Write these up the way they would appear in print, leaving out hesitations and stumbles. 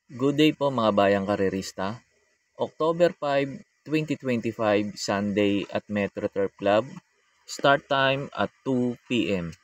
Good day po mga bayang karerista. October 5, 2025, Sunday at Metro Turf Club. Start time at 2 p.m.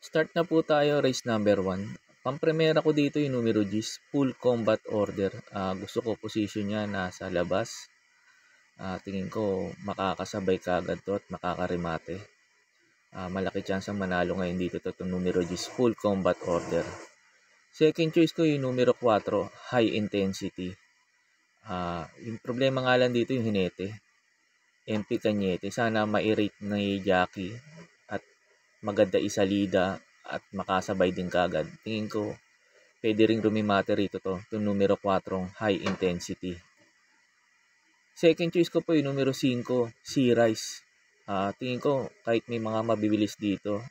Start na po tayo, race number 1. Pampremera ko dito yung numero G's, full combat order. Gusto ko position niya nasa labas. Tingin ko makakasabay kagad to at makakarimate. Malaki chance ang manalo ngayon dito to itong numero G's, full combat order. Second choice ko yung numero 4, high intensity. Yung problema nga lang dito yung hinete. MP Cañete. Sana ma-rate ni Jackie at maganda isalida at makasabay din kagad. Tingin ko pwede ring rumimate rito to. Itong numero 4, high intensity. Second choice ko po yung numero 5, Sea Rise. Tingin ko kahit may mga mabibilis dito,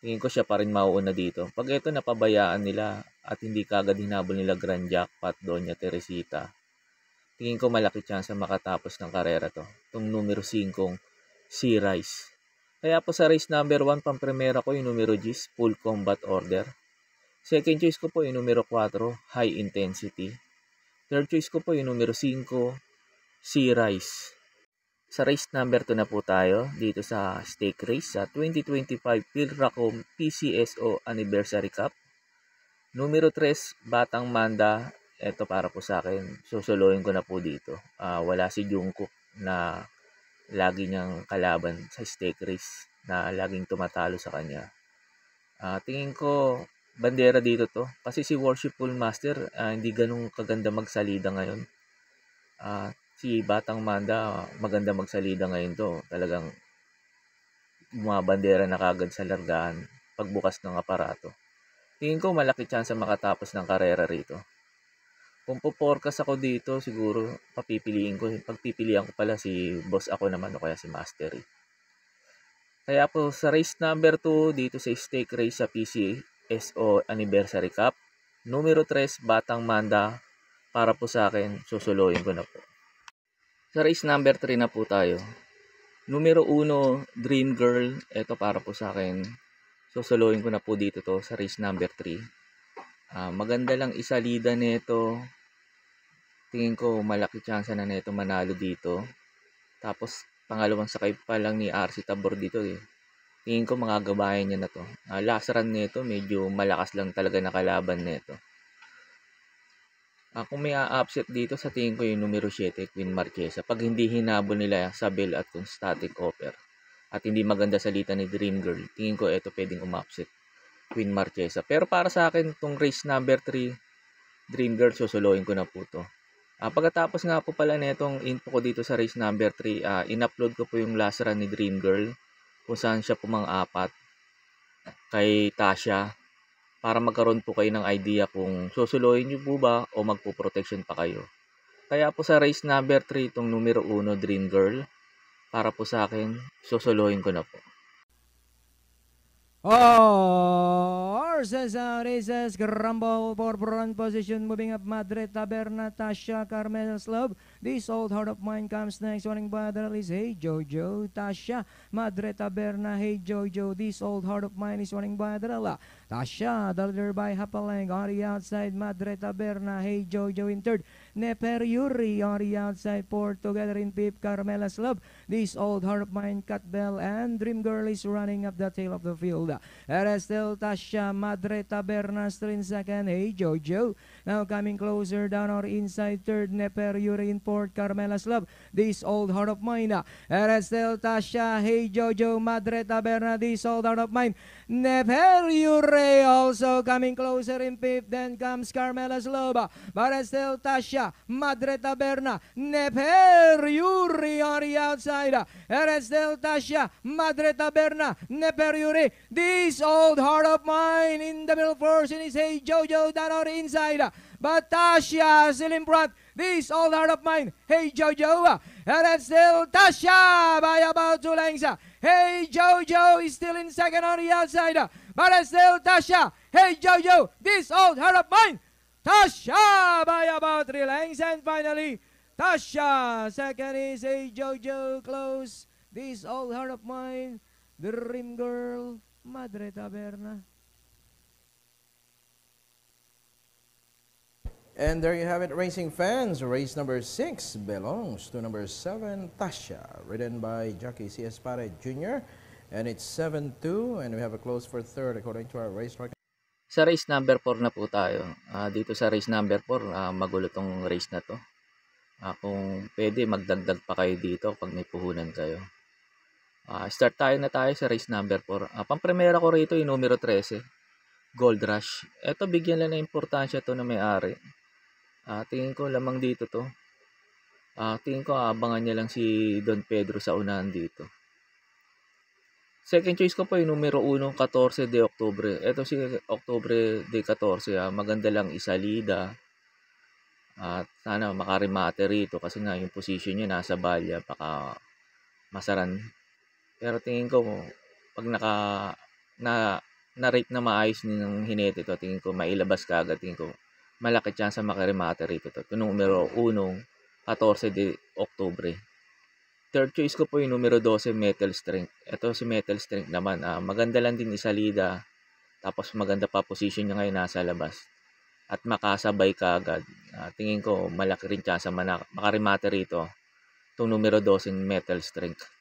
tingin ko siya pa rin mauuna dito. Pag ito napabayaan nila at hindi kagad hinabol nila Grand Jackpot, Doña Teresita, tingin ko malaki chance makatapos ng karera to. Itong numero 5, Sea Rise. Kaya po sa race number 1, pampremera ko yung numero G's, full combat order. Second choice ko po yung numero 4, high intensity. Third choice ko po yung numero 5, Sea Rise. Sa race number 2 na po tayo dito sa stake race sa 2025 Philracom PCSO Anniversary Cup. Numero 3, Batang Manda. Ito para po sa akin. Susuluhin ko na po dito. Wala si Jungkook na lagi niyang kalaban sa stake race na laging tumatalo sa kanya. Tingin ko bandera dito to. Kasi si Worshipful Master hindi ganun kaganda magsalida ngayon. Si Batang Manda maganda magsalida ngayon to. Talagang bumabandera na kagad sa largahan pagbukas ng aparato. Tingin ko malaki chance makatapos ng karera rito. Kung po-forecast ako dito, siguro pagpipilian ko pala si Boss Ako naman o kaya si Mastery. Kaya po sa race number 2 dito sa stake race sa PCSO Anniversary Cup, numero 3, Batang Manda, para po sa akin, susuloyin ko na po. Sa race number 3 na po tayo. Numero 1, Dream Girl, ito para po sa akin, susuloyin ko na po dito to sa race number 3. Maganda lang isalida nito. Tingin ko malaki chance na nito manalo dito. Tapos pangalawang sakay pa lang ni RC Tabor dito eh. Tingin ko magagabayan niya na to. Last run nito medyo malakas lang talaga na kalaban nito. Kung may upset dito sa tingin ko yung numero 7, Queen Marquesa. Pag hindi hinabol nila Sabel at kung static offer at hindi maganda salita ni Dream Girl, tingin ko ito pwedeng umupset, Queen Marquesa. Pero para sa akin itong race number 3, Dream Girl, susuloyin ko na po to. Pagkatapos nga po pala nitong info ko dito sa race number 3, in-upload ko po yung last run ni Dream Girl kung saan siya pumang-apat kay Tasha para magkaroon po kayo ng idea kung susuloyin nyo po ba o magpo-protection pa kayo. Kaya po sa race number 3 itong numero 1 Dream Girl, para po sa akin, susuloyin ko na po. Horses out aces, Grumble for front position, moving up Madre Taberna, Tasha, Carmel Slob. This old heart of mine comes next, running by the release. Hey Jojo, Tasha, Madre Taberna, hey Jojo. This old heart of mine is running by the rela. Tasha, the leader by Hapalang, on the outside, Madre Taberna, hey Jojo in third. Neper Yuri on the outside, four together in fifth, Carmela Slob. This old heart of mine, Cat Bell, and Dream Girl is running up the tail of the field. Still Tasha, Madre Taberna still in second. Hey Jojo, now coming closer down our inside third. Neper Yuri in fourth, Carmela's Love. This old heart of mine. Still Tasha, hey Jojo, Madre Taberna, this old heart of mine. Neper Yuri also coming closer in fifth. Then comes Carmela's Love. But still Tasha, Madre Taberna, Neper Yuri on the outside. Still Tasha, Madre Taberna, Neper Yuri. This old heart of mine in the middle portion is Hey Jojo down on the inside. But Tasha still in front. This old heart of mine, Hey Jojo. And then still Tasha by about 2 lengths. Hey Jojo is still in second on the outside. But still Tasha, Hey Jojo, this old heart of mine. Tasha by about 3 lengths. And finally, Tasha. Second is Hey Jojo close. This old heart of mine, Dream Girl, Madre Taberna. And there you have it, racing fans. Race number 6 belongs to number 7, Tasha, ridden by jockey C. Espada Jr. And it's 7-2, and we have a close for third according to our racetrack. Sa race number 4 na po tayo. Dito sa race number 4, magulo tong race na to. Kung pwede, magdagdag pa kayo dito pag may puhunan kayo. Start na tayo sa race number 4. Pampremera ko rito yung numero 13, Gold Rush. Ito, bigyan lang na importansya to na may-ari. Tingin ko lamang dito to. Tingin ko abangan niya lang si Don Pedro sa unahan dito. Second choice ko po yung numero 1, 14 de Octubre. Ito si Octubre de 14. Maganda lang isalida. At sana makarimate rito kasi nga yung position niya nasa balya. Baka masaran. Pero tingin ko pag na-rate na maayos ng hinete to, tingin ko mailabas ka agad. Tingin ko malaki chance makarimate rito to. Ito numero 1, 14 de Octubre. Third choice ko po yung numero 12, Metal Strength. Ito si Metal Strength naman. Maganda lang din isalida. Tapos maganda pa position niya ngayon nasa labas. At makasabay ka agad. Tingin ko malaki rin chance makarimate rito. Itong numero 12, Metal Strength.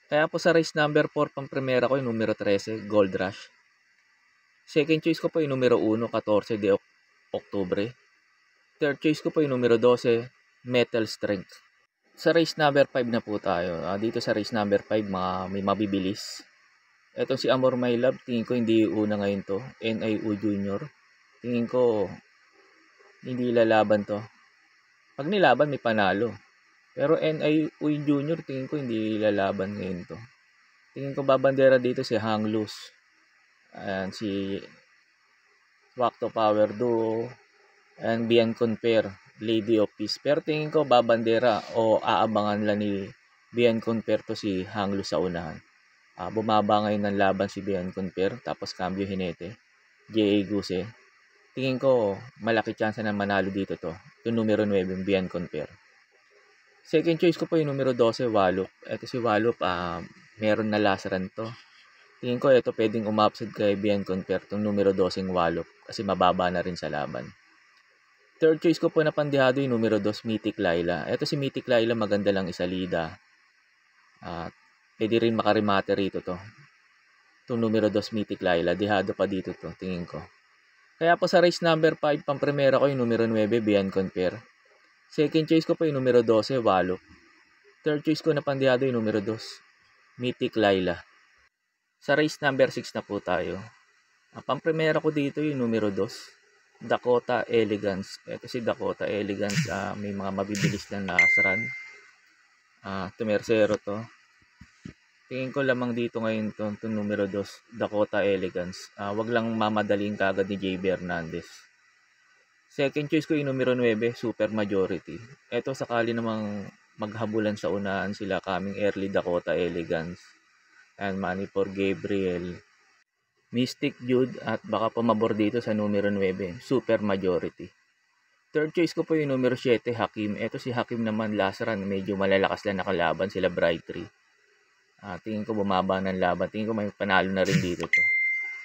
Kaya po sa race number 4, pang-primera ko yung numero 13, Gold Rush. Second choice ko po yung numero 1, 14 de Octubre. Third choice ko po yung numero 12, Metal Strength. Sa race number 5 na po tayo. Dito sa race number 5, may mabibilis. Ito si Amor My Love. Tingin ko hindi una ngayon to. NIU Junior. Tingin ko hindi lalaban to. Pag nilaban, may panalo. Pero NIU Junior, tingin ko hindi lalaban ngayon to. Tingin ko babandera dito si Hang Loose. Ayan, si Wakto Power Duo. And Bian Conper, Lady of Peace. Pero tingin ko babandera o aabangan lang ni Bian Conper to si Hang Loose sa unahan. Bumaba ngayon ng laban si Bian Conper. Tapos cambio hinete. J.A. Guse. Tingin ko malaki chance na manalo dito to. Yung numero 9, Bian Conper. Second choice ko po yung numero 12, Walop. Ito si Walop, meron na last run to. Tingin ko ito pwedeng umapsad kay Bian Conper tong numero 12, Walop. Kasi mababa na rin sa laban. Third choice ko po na pandihado yung numero 2, Mythic Laila. Ito si Mythic Laila, maganda lang isalida. Pwede rin makarimate rito to. Itong numero 2, Mythic Laila. Dihado pa dito to, tingin ko. Kaya po sa race number 5, pang-primera ko yung numero 9, Bian Conper. Second choice ko po yung numero 12, Walop. Third choice ko na pandihado yung numero 2, Mythic Laila. Sa race number 6 na po tayo. Pang-primera ko dito yung numero 2, Dakota Elegance. Ito si Dakota Elegance, may mga mabibilis na last run. Tumersero to. Tingin ko lamang dito ngayon to numero 2, Dakota Elegance. Wag lang mamadaling kagad ni JB Hernandez. Second choice ko yung numero 9, Super Majority. Ito sakali namang maghabulan sa unahan sila coming early, Dakota Elegance. And money for Gabriel, Mystic Jude, at baka pumabor dito sa numero 9, Super Majority. Third choice ko po yung numero 7, Hakim. Ito si Hakim naman last run, medyo malalakas lang nakalaban sila Brightree. Tingin ko bumaba ng laban. Tingin ko may panalo na rin dito to.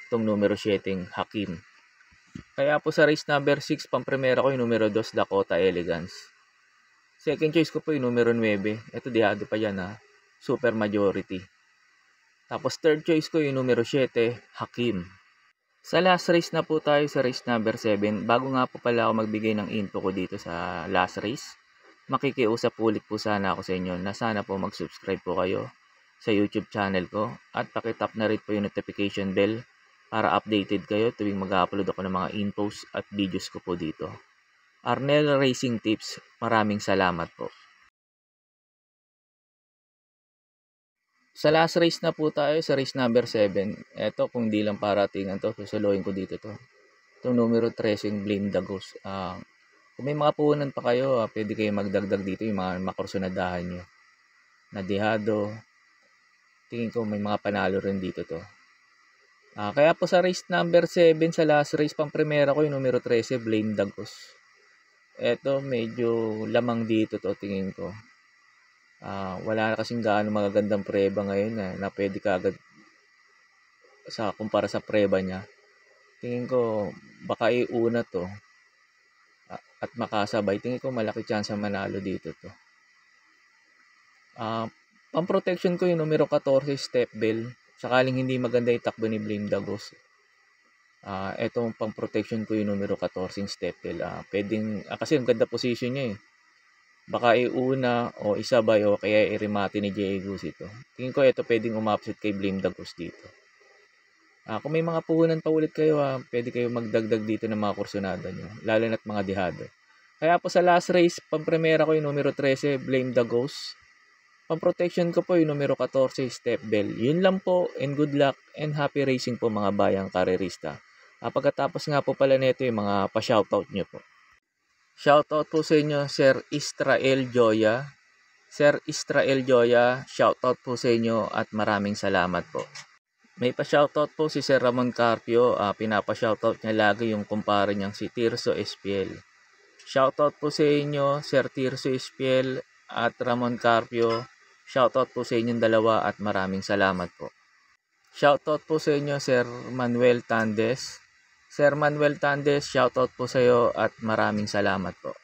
Itong numero 7, Hakim. Kaya po sa race number 6, pang-primera ko yung numero 2, Dakota Elegance. Second choice ko po yung numero 9. Ito dihado pa yan, Super Majority. Tapos third choice ko yung numero 7, Hakim. Sa last race na po tayo sa race number 7. Bago nga po pala ako magbigay ng info ko dito sa last race, makikiusap ulit po sana ako sa inyo na sana po mag-subscribe po kayo sa YouTube channel ko at pakitap na rin po yung notification bell para updated kayo tuwing mag-upload ako ng mga infos at videos ko po dito. Arnel Racing Tips, maraming salamat po. Sa last race na po tayo, sa race number 7. Eto, kung di lang paratingan to, susuloyin ko dito to. Itong numero 13, Blame the Ghost. Kung may mga puhunan pa kayo, pwede kayo magdagdag dito yung mga makursunadahan nyo. Nadihado. Tingin ko may mga panalo rin dito to. Kaya po sa race number 7, sa last race, pang-primera ko yung numero 13, Blame the Ghost. Eto, medyo lamang dito to, tingin ko. Wala na kasing gaano magagandang preba ngayon na pwede ka agad kumpara sa preba niya. Tingin ko baka iuna to at makasabay. Tingin ko malaki chance manalo dito to. Pang-protection ko yung numero 14, Step Bell. Sakaling hindi maganda yung takbo ni Blame the Ghost. Etong pang-protection ko yung numero 14, Step Bell. Kasi ang ganda position niya eh. Baka iuna o isabay o kaya i-remate ni J.A. Goose ito. Tingin ko ito pwedeng umapsit kay Blame the Ghost dito. Kung may mga puhunan pa ulit kayo, pwede kayo magdagdag dito ng mga kursunada nyo. Lalo na't mga dihado. Kaya po sa last race, pang-primera ko yung numero 13, Blame the Ghost. Pang-protection ko po yung numero 14, Step Bell. Yun lang po, and good luck and happy racing po mga bayang karerista. Pagkatapos nga po pala nito yung mga pa-shoutout nyo po. Shoutout po sa inyo, Sir Israel Joya. Sir Israel Joya, shoutout po sa inyo at maraming salamat po. May pa-shoutout po si Sir Ramon Carpio. Pinapa-shoutout niya lagi yung kumpare niyang si Tirso Espiel. Shoutout po sa inyo, Sir Tirso Espiel at Ramon Carpio. Shoutout po sa inyong dalawa at maraming salamat po. Shoutout po sa inyo, Sir Manuel Tandes. Sir Manuel Tandes, shoutout po sa iyo at maraming salamat po.